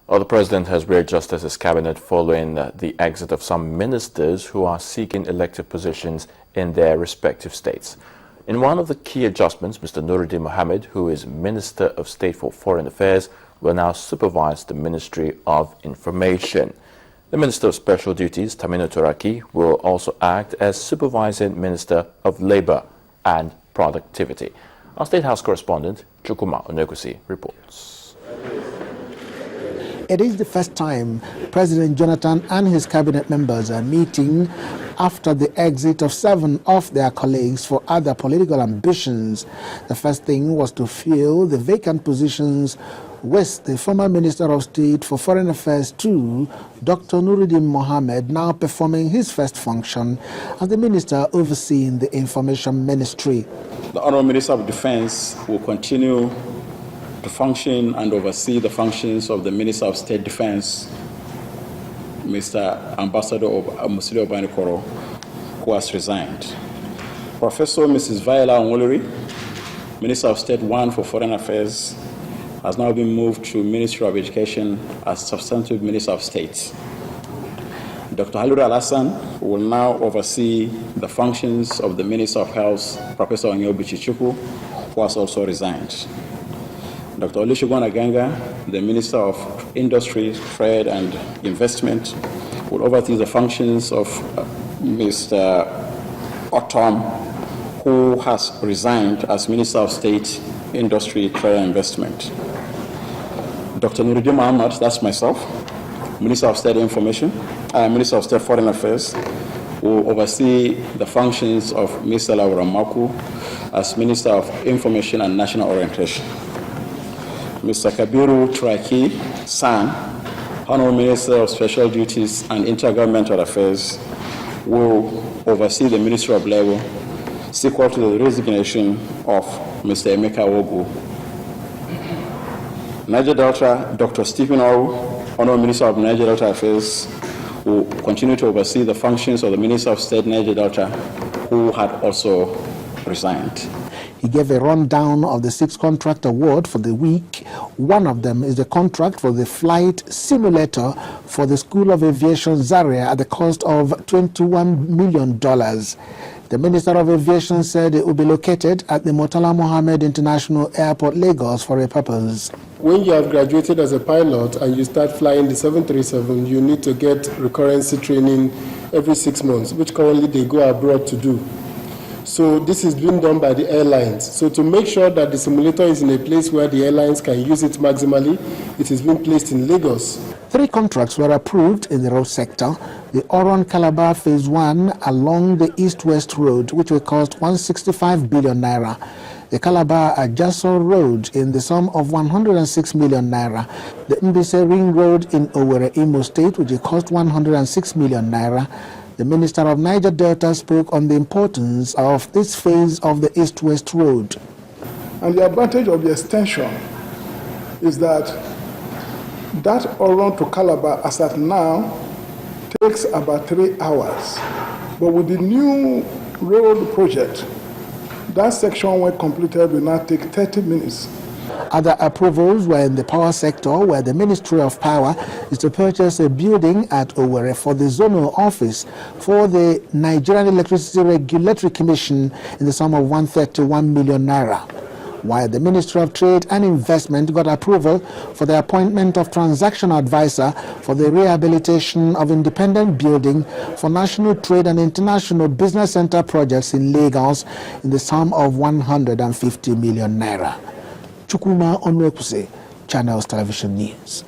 Well, the president has readjusted his cabinet following the exit of some ministers who are seeking elected positions in their respective states. In one of the key adjustments, Mr. Nuruddin Mohammed, who is Minister of State for Foreign Affairs, will now supervise the Ministry of Information. The Minister of Special Duties, Tamino Turaki, will also act as Supervising Minister of Labour and Productivity. Our State House correspondent, Chukwuma Onekusi, reports. It is the first time President Jonathan and his cabinet members are meeting after the exit of 7 of their colleagues for other political ambitions. The first thing was to fill the vacant positions with the former Minister of State for Foreign Affairs too, Dr. Nuruddin Mohammed, now performing his first function as the minister overseeing the Information Ministry. The Honourable Minister of Defence will continue to function and oversee the functions of the Minister of State Defence, Mr. Ambassador Musili Obanikoro, who has resigned. Professor Mrs. Viola Onwolori, Minister of State 1 for Foreign Affairs, has now been moved to Ministry of Education as Substantive Minister of State. Dr. Haliru Alassan will now oversee the functions of the Minister of Health, Professor Onyobuchi Chukwu, who has also resigned. Dr. Olusegun Aganga, the Minister of Industry, Trade and Investment, will oversee the functions of Mr. Otom, who has resigned as Minister of State, Industry, Trade and Investment. Dr. Nuruddin Mohammed, that's myself, Minister of State Information, Minister of State Foreign Affairs, will oversee the functions of Mr. Laura Maku as Minister of Information and National Orientation. Mr. Kabiru Turaki San, Honorable Minister of Special Duties and Intergovernmental Affairs, will oversee the Ministry of Labour, sequel to the resignation of Mr. Emeka Ogu. Niger Delta, Dr. Stephen Oru, Honorable Minister of Niger Delta Affairs, will continue to oversee the functions of the Minister of State Niger Delta, who had also resigned. He gave a rundown of the 6 contract award for the week. One of them is the contract for the flight simulator for the School of Aviation Zaria at the cost of $21 million. The Minister of Aviation said it will be located at the Murtala Mohammed International Airport, Lagos, for a purpose. When you have graduated as a pilot and you start flying the 737, you need to get recurrency training every 6 months, which currently they go abroad to do. So this is being done by the airlines. So to make sure that the simulator is in a place where the airlines can use it maximally, it is being placed in Lagos. 3 contracts were approved in the road sector. The Oron-Calabar Phase 1 along the East-West Road, which will cost 165 billion naira. The Calabar-Ajaso Road in the sum of 106 million naira. The Mbise Ring Road in Owerri, Imo State, which will cost 106 million naira. The Minister of Niger Delta spoke on the importance of this phase of the East-West Road. And the advantage of the extension is that Oron to Calabar, as at now, takes about 3 hours. But with the new road project, that section, when completed, will now take 30 minutes. Other approvals were in the power sector, where the Ministry of Power is to purchase a building at Owerri for the zonal office for the Nigerian Electricity Regulatory Commission in the sum of 131 million naira. While the Ministry of Trade and Investment got approval for the appointment of transaction advisor for the rehabilitation of independent building for National Trade and International Business Center projects in Lagos in the sum of 150 million naira. Chukwuma Onwekuse, Channels Television News.